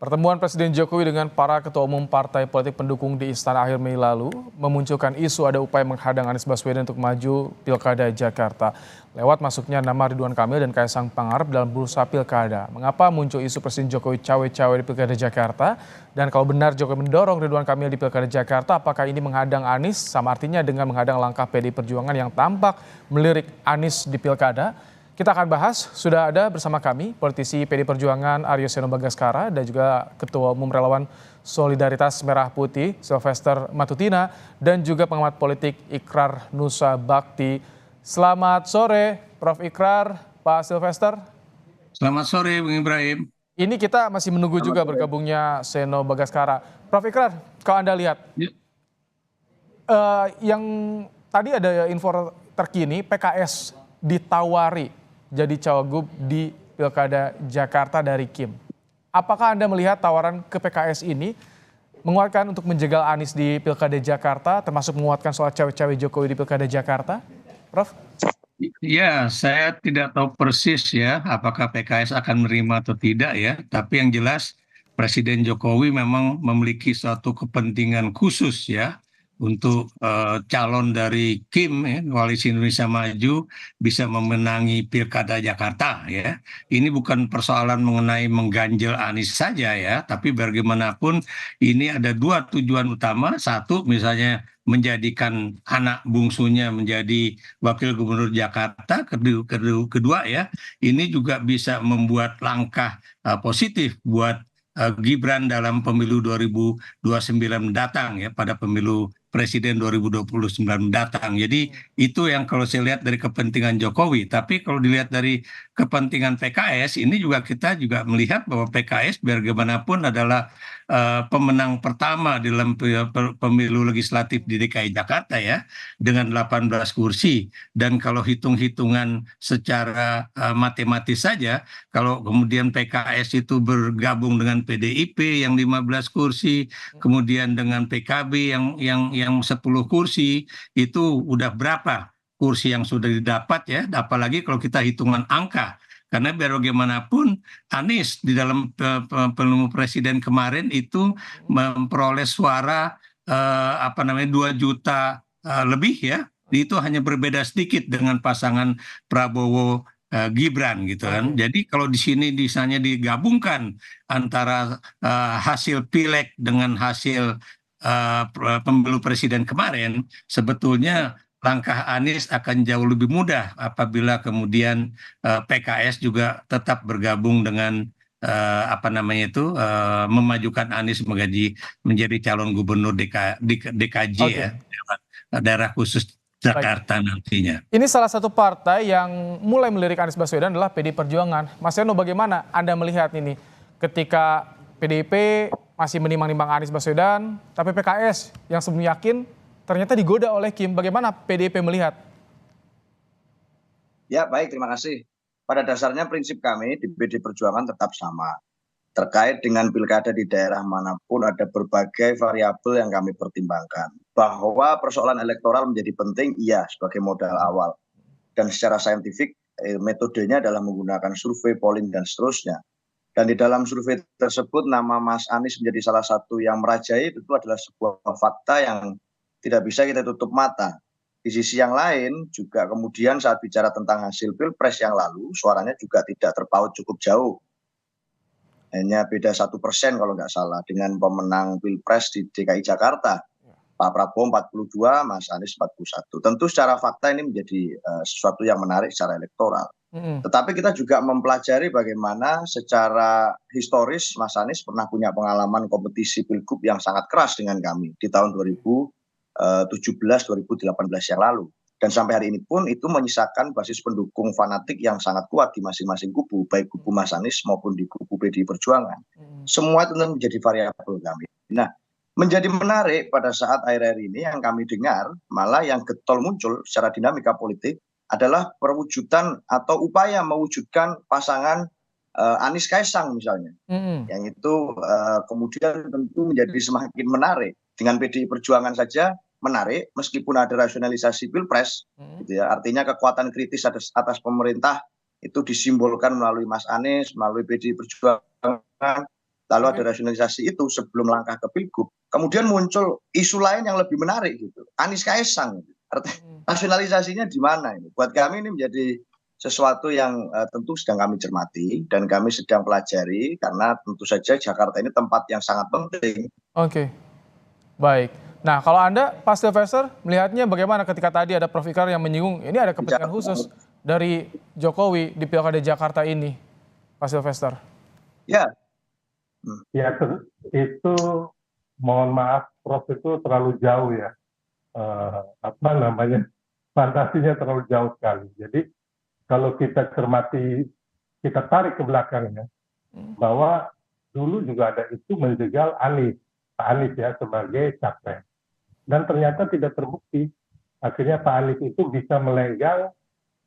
Pertemuan Presiden Jokowi dengan para ketua umum partai politik pendukung di Istana akhir Mei lalu memunculkan isu ada upaya menghadang Anies Baswedan untuk maju Pilkada Jakarta. Lewat masuknya nama Ridwan Kamil dan Kaisang Pangarep dalam bursa Pilkada. Mengapa muncul isu Presiden Jokowi cawe-cawe di Pilkada Jakarta? Dan kalau benar Jokowi mendorong Ridwan Kamil di Pilkada Jakarta, apakah ini menghadang Anies? Sama artinya dengan menghadang langkah PDI Perjuangan yang tampak melirik Anies di Pilkada? Kita akan bahas, sudah ada bersama kami politisi PD Perjuangan Aryo Seno Bagaskara dan juga Ketua Umum Relawan Solidaritas Merah Putih Sylvester Matutina dan juga pengamat politik Ikrar Nusa Bakti. Selamat sore Prof. Ikrar, Pak Sylvester. Selamat sore Bung Ibrahim. Ini kita masih menunggu juga bergabungnya Seno Bagaskara. Prof. Ikrar, kalau Anda lihat, yang tadi ada info terkini PKS ditawari jadi cawagup di Pilkada Jakarta dari Kim. Apakah Anda melihat tawaran ke PKS ini menguatkan untuk menjegal Anies di Pilkada Jakarta, termasuk menguatkan soal cawe-cawe Jokowi di Pilkada Jakarta? Prof? Ya, saya tidak tahu persis ya apakah PKS akan menerima atau tidak ya. Tapi yang jelas Presiden Jokowi memang memiliki suatu kepentingan khusus ya untuk calon dari Kim ya, Koalisi Indonesia Maju bisa memenangi Pilkada Jakarta ya. Ini bukan persoalan mengenai mengganjel Anies saja ya, tapi bagaimanapun ini ada dua tujuan utama. Satu misalnya menjadikan anak bungsunya menjadi wakil gubernur Jakarta. Kedua ya, ini juga bisa membuat langkah positif buat Gibran dalam pemilu 2029 mendatang ya, pada pemilu Presiden 2029 mendatang. Jadi itu yang kalau saya lihat dari kepentingan Jokowi. Tapi kalau dilihat dari kepentingan PKS, ini juga kita juga melihat bahwa PKS bagaimanapun adalah pemenang pertama dalam pemilu legislatif di DKI Jakarta ya, dengan 18 kursi. Dan kalau hitung-hitungan secara matematis saja, kalau kemudian PKS itu bergabung dengan PDIP yang 15 kursi, kemudian dengan PKB yang 10 kursi, itu udah berapa kursi yang sudah didapat ya, apalagi kalau kita hitungan angka. Karena biar bagaimanapun Anies di dalam pemilu presiden kemarin itu memperoleh suara 2 juta lebih ya. Itu hanya berbeda sedikit dengan pasangan Prabowo Gibran gitu kan. Jadi kalau di sini misalnya digabungkan antara hasil pileg dengan hasil pemilu presiden kemarin, sebetulnya langkah Anies akan jauh lebih mudah apabila kemudian PKS juga tetap bergabung dengan memajukan Anies menjadi calon gubernur DKJ ya, daerah khusus Jakarta nantinya. Ini salah satu partai yang mulai melirik Anies Baswedan adalah PDI Perjuangan. Mas Seno, bagaimana Anda melihat ini ketika PDIP masih menimbang-nimbang Anies Baswedan, tapi PKS yang sebelumnya yakin ternyata digoda oleh Kim. Bagaimana PDIP melihat? Ya baik, terima kasih. Pada dasarnya prinsip kami di PDI Perjuangan tetap sama. Terkait dengan pilkada di daerah manapun ada berbagai variabel yang kami pertimbangkan. Bahwa persoalan elektoral menjadi penting, iya, sebagai modal awal. Dan secara saintifik metodenya adalah menggunakan survei, polling, dan seterusnya. Dan di dalam survei tersebut nama Mas Anies menjadi salah satu yang merajai, itu adalah sebuah fakta yang tidak bisa kita tutup mata. Di sisi yang lain juga kemudian saat bicara tentang hasil Pilpres yang lalu, suaranya juga tidak terpaut cukup jauh. Hanya beda 1% kalau nggak salah dengan pemenang Pilpres di DKI Jakarta. Pak Prabowo 42, Mas Anies 41. Tentu secara fakta ini menjadi sesuatu yang menarik secara elektoral. Tetapi kita juga mempelajari bagaimana secara historis Mas Anies pernah punya pengalaman kompetisi pilgub yang sangat keras dengan kami di tahun 2017-2018 yang lalu. Dan sampai hari ini pun itu menyisakan basis pendukung fanatik yang sangat kuat di masing-masing kubu, baik kubu Mas Anies maupun di kubu PDI Perjuangan. Semua itu menjadi variabel kami. Nah, menjadi menarik pada saat akhir-akhir ini yang kami dengar, malah yang getol muncul secara dinamika politik adalah perwujudan atau upaya mewujudkan pasangan Anies Kaisang misalnya. Yang itu kemudian tentu menjadi semakin menarik. Dengan PDI Perjuangan saja menarik, meskipun ada rasionalisasi Pilpres, gitu ya. Artinya kekuatan kritis atas pemerintah itu disimbolkan melalui Mas Anies, melalui PDI Perjuangan. lalu ada rasionalisasi itu sebelum langkah ke Pilgub, kemudian muncul isu lain yang lebih menarik gitu, Anies Kaisang. Rasionalisasinya di mana ini? Buat kami ini menjadi sesuatu yang tentu sedang kami cermati dan kami sedang pelajari karena tentu saja Jakarta ini tempat yang sangat penting. Oke, baik. Nah, kalau Anda, Pak Sylvester, melihatnya bagaimana ketika tadi ada Prof. Ikrar yang menyinggung ini ada kepentingan khusus dari Jokowi di Pilkada Jakarta ini, Pak Sylvester? Ya, Ya itu mohon maaf Prof itu terlalu jauh ya, fantasinya terlalu jauh sekali. Jadi kalau kita cermati, kita tarik ke belakangnya, bahwa dulu juga ada isu menjegal Pak Anies ya sebagai capres. Dan ternyata tidak terbukti. Akhirnya Pak Anies itu bisa melenggang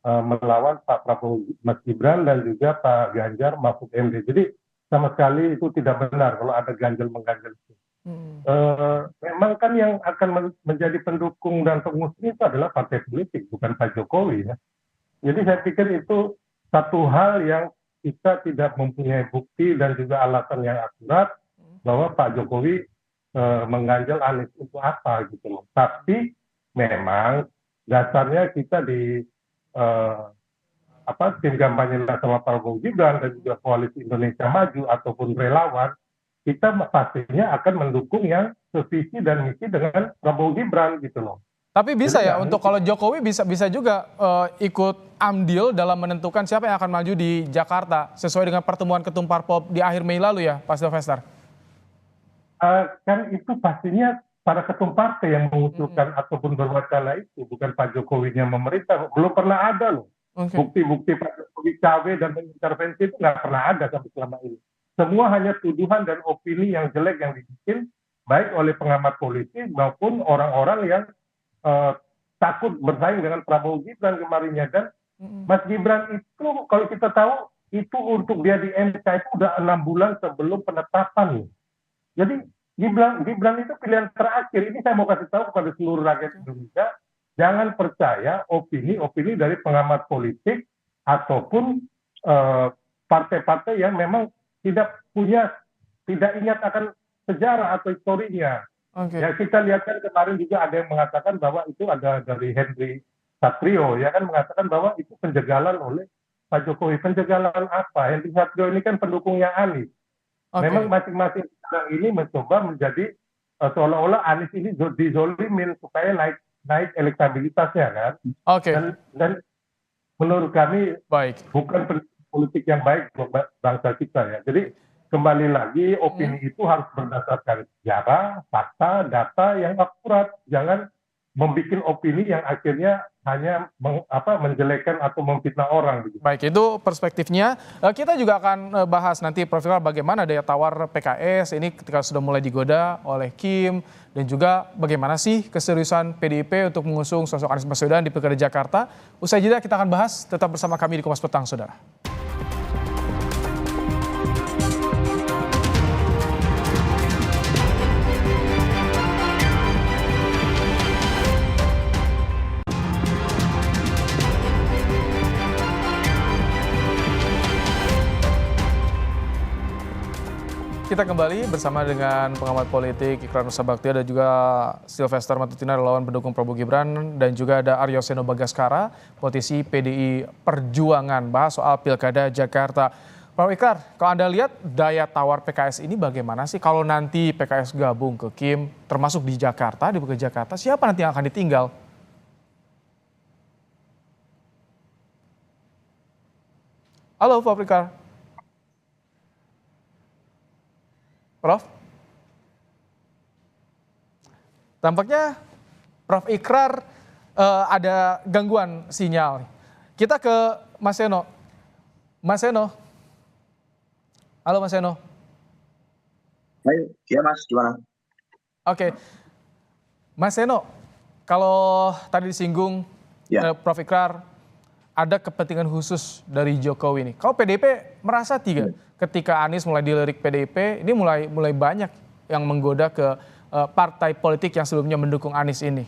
melawan Pak Prabowo Mas Gibran dan juga Pak Ganjar Mahfud MD. Jadi sama sekali itu tidak benar kalau ada ganjel-mengganjel itu. Memang kan yang akan menjadi pendukung dan pengusung itu adalah partai politik, bukan Pak Jokowi ya. Jadi saya pikir itu satu hal yang kita tidak mempunyai bukti dan juga alasan yang akurat bahwa Pak Jokowi mengganjal Anies itu apa gitu loh. Tapi memang dasarnya kita di tim kampanye nasional Prabowo Gibran dan juga Koalisi Indonesia Maju ataupun relawan, kita pastinya akan mendukung yang sevisi dan misi dengan Prabowo Gibran gitu loh. Tapi bisa ya untuk kalau Jokowi bisa juga ikut andil dalam menentukan siapa yang akan maju di Jakarta sesuai dengan pertemuan ketum parpol di akhir Mei lalu ya, Pak Sylvester? Kan itu pastinya para ketum partai yang mengusulkan ataupun berwacana itu, bukan Pak Jokowi yang memerintah. Belum pernah ada loh. Bukti-bukti Pak Jokowi cawe dan mengintervensi itu nggak pernah ada sampai selama ini. Semua hanya tuduhan dan opini yang jelek yang dibikin baik oleh pengamat politik maupun orang-orang yang takut bersaing dengan Prabowo Gibran kemarinnya. Dan Mas Gibran itu kalau kita tahu itu untuk dia di MK itu udah 6 bulan sebelum penetapan. Jadi Gibran itu pilihan terakhir. Ini saya mau kasih tahu kepada seluruh rakyat Indonesia, jangan percaya opini-opini dari pengamat politik ataupun partai-partai yang memang tidak ingat akan sejarah atau historinya. Ya kita lihat kan kemarin juga ada yang mengatakan bahwa itu ada dari Henry Satrio ya kan mengatakan bahwa itu penjagalan oleh Pak Jokowi. Penjagalan apa? Henry Satrio ini kan pendukungnya Anies. Memang masing-masing orang ini mencoba menjadi seolah-olah Anies ini dizolimin supaya naik elektabilitasnya kan. Dan menurut kami bukan politik yang baik buat bangsa kita ya. Jadi kembali lagi opini itu harus berdasarkan sejarah, fakta, data yang akurat. Jangan membuat opini yang akhirnya hanya menjelekkan atau memfitnah orang. Baik, itu perspektifnya. Kita juga akan bahas nanti Prof. Ikrar bagaimana daya tawar PKS ini ketika sudah mulai digoda oleh Kim dan juga bagaimana sih keseriusan PDIP untuk mengusung sosok Anies Baswedan di Pilkada Jakarta. Usai jeda kita akan bahas, tetap bersama kami di Kompas Petang, saudara. Kita kembali bersama dengan pengamat politik Ikrar Nusa Bakti dan juga Sylvester Matutina, relawan pendukung Prabowo Gibran, dan juga ada Aryo Seno Bagaskara, politisi PDI Perjuangan, bahas soal Pilkada Jakarta. Pak Ikrar, kalau Anda lihat daya tawar PKS ini bagaimana sih kalau nanti PKS gabung ke Kim, termasuk di Jakarta, di Pilkada Jakarta, siapa nanti yang akan ditinggal? Halo Pak Ikrar. Prof? Tampaknya Prof. Ikrar ada gangguan sinyal. Kita ke Mas Seno. Mas Seno. Halo Mas Seno. Hai, ya Mas, gimana? Oke. Mas Seno, kalau tadi disinggung Prof. Ikrar ada kepentingan khusus dari Jokowi ini. Kalau PDIP merasa ketika Anies mulai dilirik PDIP, ini mulai banyak yang menggoda ke partai politik yang sebelumnya mendukung Anies ini.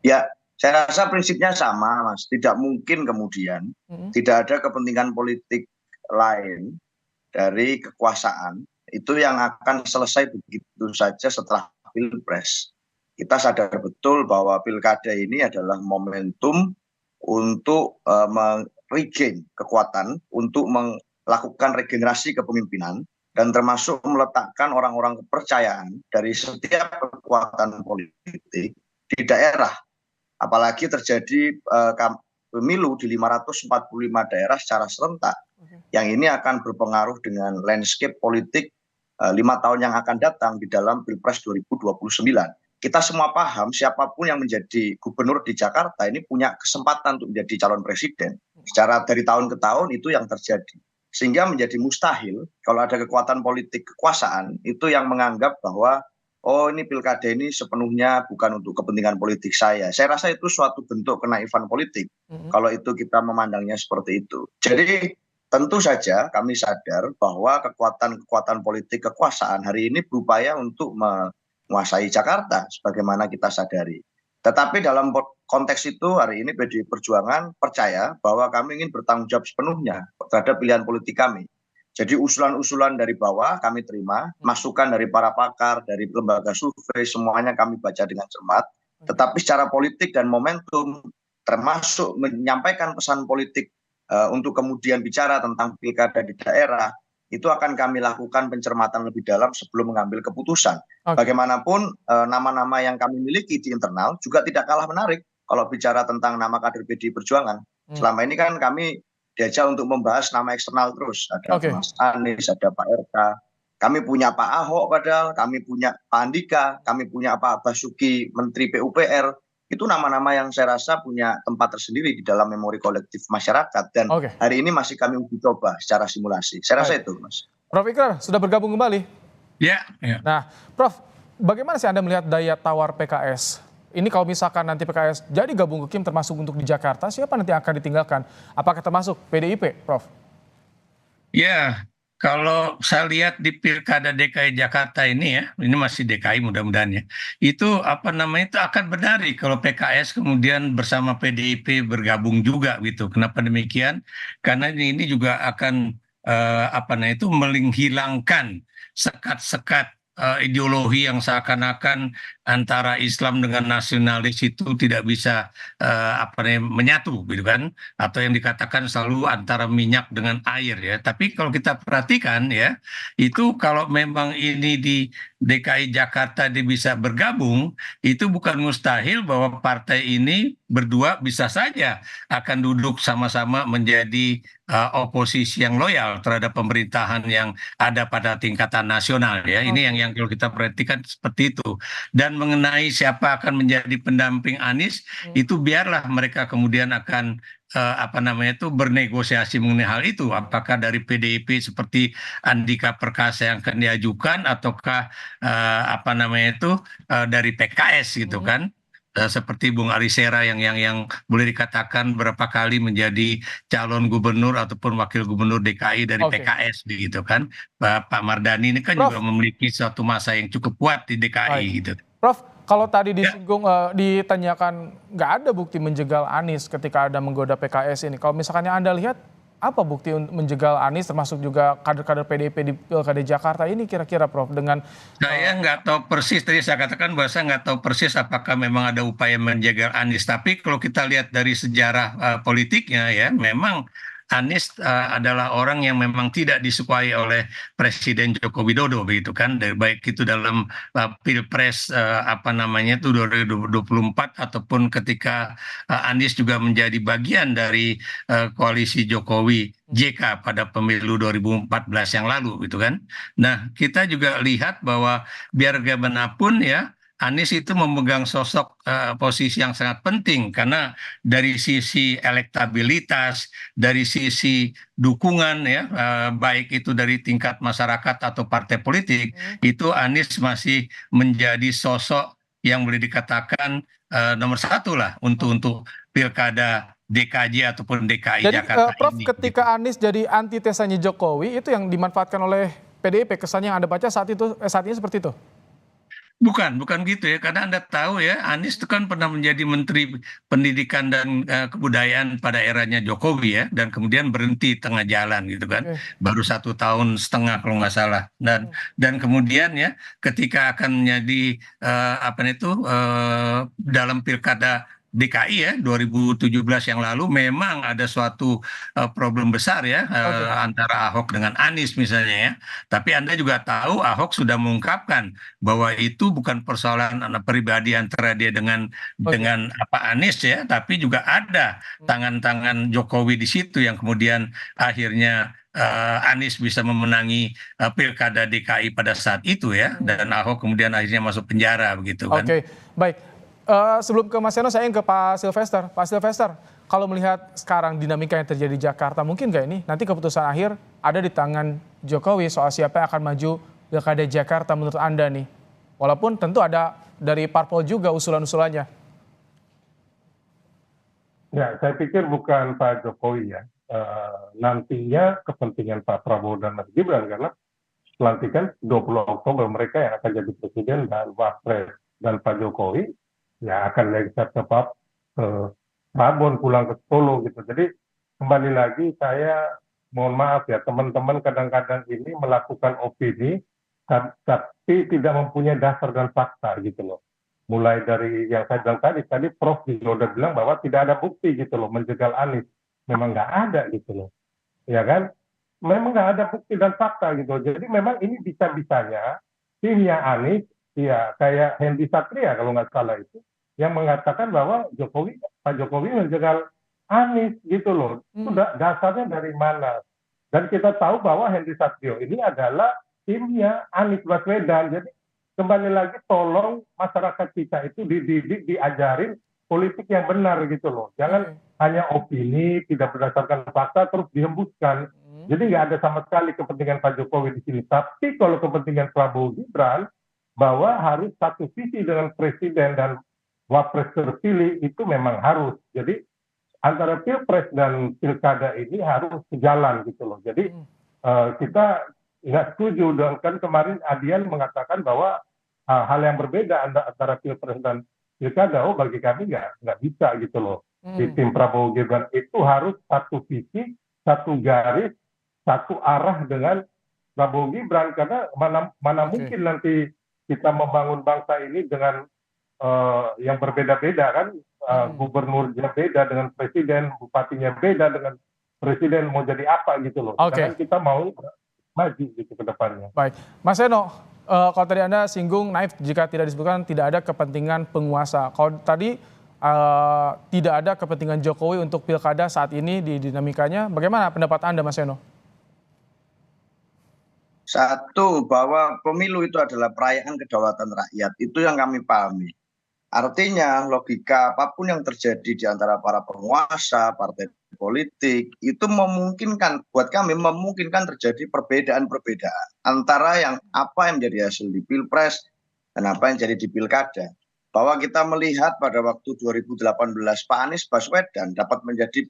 Ya, Saya rasa prinsipnya sama, Mas. Tidak mungkin kemudian tidak ada kepentingan politik lain dari kekuasaan itu yang akan selesai begitu saja setelah Pilpres. Kita sadar betul bahwa pilkada ini adalah momentum untuk regain kekuatan, untuk melakukan regenerasi kepemimpinan, dan termasuk meletakkan orang-orang kepercayaan dari setiap kekuatan politik di daerah. Apalagi terjadi pemilu di 545 daerah secara serentak. Yang ini akan berpengaruh dengan landscape politik 5 tahun yang akan datang di dalam Pilpres 2029. Kita semua paham siapapun yang menjadi gubernur di Jakarta ini punya kesempatan untuk menjadi calon presiden. Secara dari tahun ke tahun itu yang terjadi. Sehingga menjadi mustahil kalau ada kekuatan politik kekuasaan itu yang menganggap bahwa oh ini pilkada ini sepenuhnya bukan untuk kepentingan politik saya. Saya rasa itu suatu bentuk kenaifan politik kalau itu kita memandangnya seperti itu. Jadi tentu saja kami sadar bahwa kekuatan-kekuatan politik kekuasaan hari ini berupaya untuk menguasai Jakarta sebagaimana kita sadari. Tetapi dalam konteks itu hari ini PDI Perjuangan percaya bahwa kami ingin bertanggung jawab sepenuhnya terhadap pilihan politik kami. Jadi usulan-usulan dari bawah kami terima, masukan dari para pakar, dari lembaga survei, semuanya kami baca dengan cermat. Tetapi secara politik dan momentum, termasuk menyampaikan pesan politik untuk kemudian bicara tentang pilkada di daerah, itu akan kami lakukan pencermatan lebih dalam sebelum mengambil keputusan. Bagaimanapun nama-nama yang kami miliki di internal juga tidak kalah menarik kalau bicara tentang nama kader PDI Perjuangan. Selama ini kan kami diajak untuk membahas nama eksternal terus. Ada Mas Anies, ada Pak RK. Kami punya Pak Ahok padahal, kami punya Pak Andika, kami punya Pak Basuki, Menteri PUPR. Itu nama-nama yang saya rasa punya tempat tersendiri di dalam memori kolektif masyarakat. Dan hari ini masih kami uji coba secara simulasi. Saya rasa itu, Mas. Prof Ikrar, sudah bergabung kembali? Ya. Nah, Prof, bagaimana sih Anda melihat daya tawar PKS? Ini kalau misalkan nanti PKS jadi gabung ke Kim termasuk untuk di Jakarta, siapa nanti yang akan ditinggalkan? Apakah termasuk PDIP, Prof? Ya, kalau saya lihat di Pilkada DKI Jakarta ini ya, ini masih DKI mudah-mudahan ya, itu itu akan benar kalau PKS kemudian bersama PDIP bergabung juga gitu. Kenapa demikian? Karena ini juga akan menghilangkan sekat-sekat ideologi yang seakan-akan antara Islam dengan nasionalis itu tidak bisa menyatu gitu kan, atau yang dikatakan selalu antara minyak dengan air ya. Tapi kalau kita perhatikan ya, itu kalau memang ini di DKI Jakarta dia bisa bergabung, itu bukan mustahil bahwa partai ini berdua bisa saja akan duduk sama-sama menjadi oposisi yang loyal terhadap pemerintahan yang ada pada tingkatan nasional ya. Ini yang kalau kita perhatikan seperti itu. Dan mengenai siapa akan menjadi pendamping Anies, itu biarlah mereka kemudian akan bernegosiasi mengenai hal itu. Apakah dari PDIP seperti Andika Perkasa yang akan diajukan, ataukah dari PKS gitu kan? Seperti Bung Ari Sera yang boleh dikatakan berapa kali menjadi calon gubernur ataupun wakil gubernur DKI dari PKS begitu kan. Pak Mardhani ini kan juga memiliki suatu masa yang cukup kuat di DKI gitu. Prof, kalau tadi disinggung ditanyakan nggak ada bukti menjegal Anies ketika ada menggoda PKS ini. Kalau misalkan yang Anda lihat apa bukti untuk menjegal Anies termasuk juga kader-kader PDIP di Pilkada Jakarta ini kira-kira, Prof? Dengan saya nggak tahu persis, tadi saya katakan bahwa saya nggak tahu persis apakah memang ada upaya menjegal Anies. Tapi kalau kita lihat dari sejarah politiknya ya, memang Anies adalah orang yang memang tidak disukai oleh Presiden Joko Widodo begitu kan, baik itu dalam Pilpres 2024 ataupun ketika Anies juga menjadi bagian dari koalisi Jokowi JK pada pemilu 2014 yang lalu gitu kan. Nah, kita juga lihat bahwa biar bagaimanapun ya, Anies itu memegang sosok posisi yang sangat penting karena dari sisi elektabilitas, dari sisi dukungan ya, baik itu dari tingkat masyarakat atau partai politik, itu Anies masih menjadi sosok yang boleh dikatakan nomor satu lah untuk pilkada DKJ ataupun DKI jadi, Jakarta Prof, ini. ketika Anies jadi antitesanya Jokowi, itu yang dimanfaatkan oleh PDIP, kesannya yang Anda baca saat ini seperti itu? Bukan gitu ya, karena Anda tahu ya, Anies itu kan pernah menjadi Menteri Pendidikan dan Kebudayaan pada eranya Jokowi ya, dan kemudian berhenti tengah jalan gitu kan, Oke. baru 1 tahun setengah kalau nggak salah. Dan kemudian ya, ketika akan menjadi apa itu dalam pilkada DKI ya 2017 yang lalu memang ada suatu problem besar ya Oke. antara Ahok dengan Anies misalnya ya. Tapi Anda juga tahu Ahok sudah mengungkapkan bahwa itu bukan persoalan pribadi antara dia Oke. dengan apa Anies ya, tapi juga ada tangan-tangan Jokowi di situ yang kemudian akhirnya Anies bisa memenangi pilkada DKI pada saat itu ya, dan Ahok kemudian akhirnya masuk penjara begitu kan. Oke, baik. Sebelum ke Mas Seno, saya ingin ke Pak Silvester. Pak Silvester, kalau melihat sekarang dinamika yang terjadi di Jakarta, mungkin nggak ini nanti keputusan akhir ada di tangan Jokowi soal siapa yang akan maju pilkada Jakarta menurut Anda nih? Walaupun tentu ada dari parpol juga usulan-usulannya. Ya, saya pikir bukan Pak Jokowi ya. Nantinya kepentingan Pak Prabowo dan Mas Gibran, karena pelantikan 20 Oktober mereka yang akan jadi presiden dan wapres, dan Pak Jokowi ya akan lengser ke Babon pulang ke Solo gitu. Jadi kembali lagi saya mohon maaf ya, teman-teman kadang-kadang ini melakukan opini tapi tidak mempunyai dasar dan fakta gitu loh. Mulai dari yang saya bilang tadi Prof juga udah bilang bahwa tidak ada bukti gitu loh menjegal Anies. Memang nggak ada gitu loh, ya kan? Memang nggak ada bukti dan fakta gitu. Jadi memang ini bisa-bisanya timnya Anies, ya kayak Hendy Satria kalau nggak salah itu, yang mengatakan bahwa Pak Jokowi menjegal Anies gitu loh. Itu dasarnya dari mana? Dan kita tahu bahwa Hendy Satrio ini adalah timnya Anies Baswedan. Jadi kembali lagi tolong masyarakat kita itu dididik, diajarin politik yang benar gitu loh. Jangan hanya opini, tidak berdasarkan fakta terus dihembuskan. Jadi nggak ada sama sekali kepentingan Pak Jokowi di sini. Tapi kalau kepentingan Prabowo Gibran, bahwa harus satu visi dengan presiden dan wapres terpilih itu memang harus. Jadi antara pilpres dan pilkada ini harus sejalan gitu loh. Jadi kita nggak setuju. Dan kan kemarin Adian mengatakan bahwa hal yang berbeda antara pilpres dan pilkada. Oh bagi kami nggak bisa gitu loh. Di tim Prabowo Gibran itu harus satu visi, satu garis, satu arah dengan Prabowo Gibran, karena mana mungkin nanti kita membangun bangsa ini dengan yang berbeda-beda kan, gubernurnya beda dengan presiden, bupatinya beda dengan presiden, mau jadi apa gitu loh. Karena kita mau maju gitu ke depannya. Baik, Mas Seno, kalau tadi Anda singgung naif jika tidak disebutkan tidak ada kepentingan penguasa. Kalau tadi tidak ada kepentingan Jokowi untuk pilkada saat ini di dinamikanya, bagaimana pendapat Anda, Mas Seno? Satu, bahwa pemilu itu adalah perayaan kedaulatan rakyat. Itu yang kami pahami. Artinya logika apapun yang terjadi di antara para penguasa, partai politik, itu memungkinkan, buat kami memungkinkan terjadi perbedaan-perbedaan antara yang apa yang menjadi hasil di Pilpres dan apa yang jadi di Pilkada. Bahwa kita melihat pada waktu 2018 Pak Anies Baswedan dapat menjadi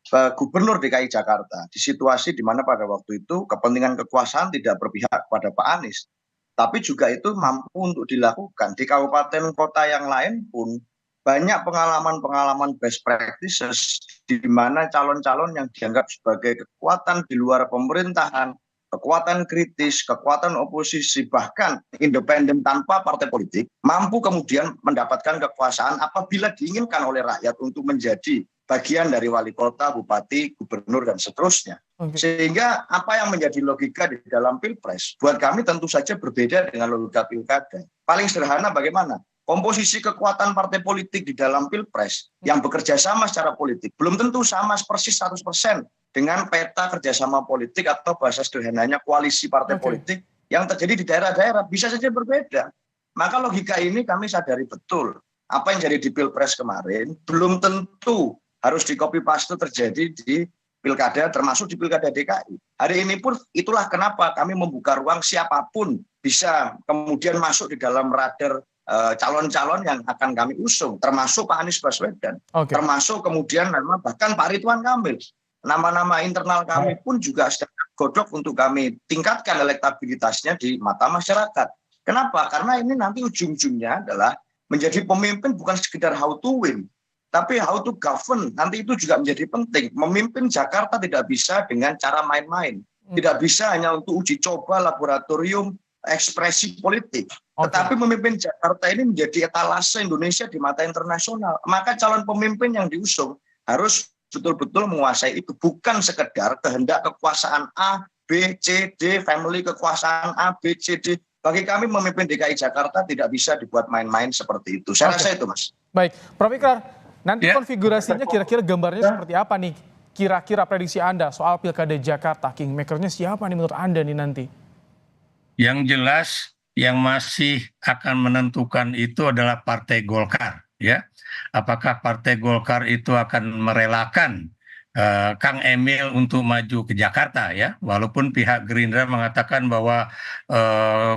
Gubernur DKI Jakarta di situasi di mana pada waktu itu kepentingan kekuasaan tidak berpihak pada Pak Anies. Tapi juga itu mampu untuk dilakukan. Di kabupaten kota yang lain pun banyak pengalaman-pengalaman best practices di mana calon-calon yang dianggap sebagai kekuatan di luar pemerintahan, kekuatan kritis, kekuatan oposisi, bahkan independen tanpa partai politik, mampu kemudian mendapatkan kekuasaan apabila diinginkan oleh rakyat untuk menjadi bagian dari wali kota, bupati, gubernur, dan seterusnya. Sehingga apa yang menjadi logika di dalam Pilpres, buat kami tentu saja berbeda dengan logika pilkada. Paling sederhana bagaimana? Komposisi kekuatan partai politik di dalam Pilpres yang bekerja sama secara politik belum tentu sama persis 100% dengan peta kerjasama politik atau bahasa sederhananya koalisi partai politik yang terjadi di daerah-daerah, bisa saja berbeda. Maka logika ini kami sadari betul. Apa yang jadi di Pilpres kemarin belum tentu harus di copy paste terjadi di pilkada, termasuk di pilkada DKI. Hari ini pun itulah kenapa kami membuka ruang siapapun bisa kemudian masuk di dalam radar calon-calon yang akan kami usung, termasuk Pak Anies Baswedan, termasuk kemudian nama bahkan Pak Ridwan Kamil. Nama-nama internal kami pun juga sedang godok untuk kami tingkatkan elektabilitasnya di mata masyarakat. Kenapa? Karena ini nanti ujung-ujungnya adalah menjadi pemimpin bukan sekedar how to win, tapi how to govern. Nanti itu juga menjadi penting. Memimpin Jakarta tidak bisa dengan cara main-main. Tidak bisa hanya untuk uji coba laboratorium ekspresi politik. Tetapi memimpin Jakarta ini menjadi etalase Indonesia di mata internasional. Maka calon pemimpin yang diusung harus betul-betul menguasai itu. Bukan sekedar kehendak kekuasaan A, B, C, D, family kekuasaan A, B, C, D. Bagi kami memimpin DKI Jakarta tidak bisa dibuat main-main seperti itu. Saya rasa itu, Mas. Baik, Prof. Ikrar, nanti konfigurasinya kira-kira gambarnya seperti apa nih? Kira-kira prediksi Anda soal Pilkada Jakarta, kingmaker-nya siapa nih menurut Anda nih nanti? Yang jelas yang masih akan menentukan itu adalah Partai Golkar, ya. Apakah Partai Golkar itu akan merelakan Kang Emil untuk maju ke Jakarta, ya, walaupun pihak Gerindra mengatakan bahwa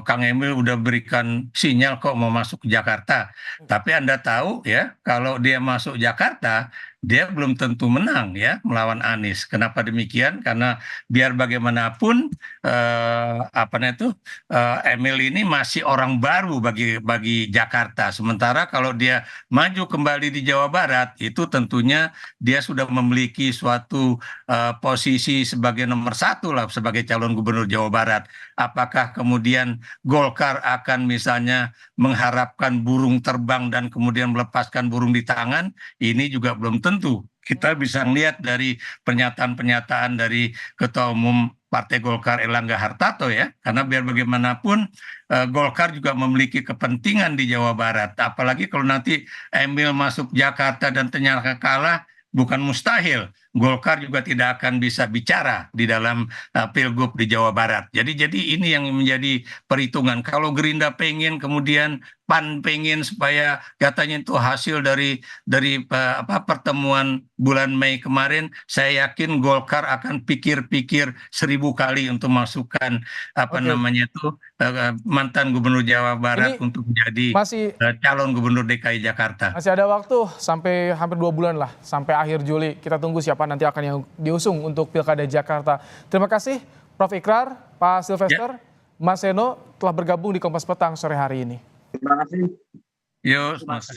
Kang Emil udah berikan sinyal kok mau masuk ke Jakarta, tapi Anda tahu ya kalau dia masuk Jakarta dia belum tentu menang ya melawan Anies. Kenapa demikian? Karena biar bagaimanapun Emil ini masih orang baru bagi Jakarta. Sementara kalau dia maju kembali di Jawa Barat itu tentunya dia sudah memiliki suatu posisi sebagai nomor satu lah sebagai calon gubernur Jawa Barat. Apakah kemudian Golkar akan misalnya mengharapkan burung terbang dan kemudian melepaskan burung di tangan? Ini juga belum tentu. Kita bisa lihat dari pernyataan-pernyataan dari Ketua Umum Partai Golkar Erlangga Hartarto ya, karena biar bagaimanapun Golkar juga memiliki kepentingan di Jawa Barat. Apalagi kalau nanti Emil masuk Jakarta dan ternyata kalah, bukan mustahil Golkar juga tidak akan bisa bicara di dalam Pilgub di Jawa Barat. Jadi ini yang menjadi perhitungan. Kalau Gerindra pengen, kemudian PAN pengen supaya katanya itu hasil dari pertemuan bulan Mei kemarin, saya yakin Golkar akan pikir-pikir 1000 kali untuk masukkan mantan Gubernur Jawa Barat ini untuk menjadi calon Gubernur DKI Jakarta. Masih ada waktu sampai hampir 2 bulan lah, sampai akhir Juli. Kita tunggu siapa nanti akan yang diusung untuk Pilkada Jakarta. Terima kasih Prof. Ikrar, Pak Silvester, Mas Seno telah bergabung di Kompas Petang sore hari ini. Terima kasih. Yo, Mas.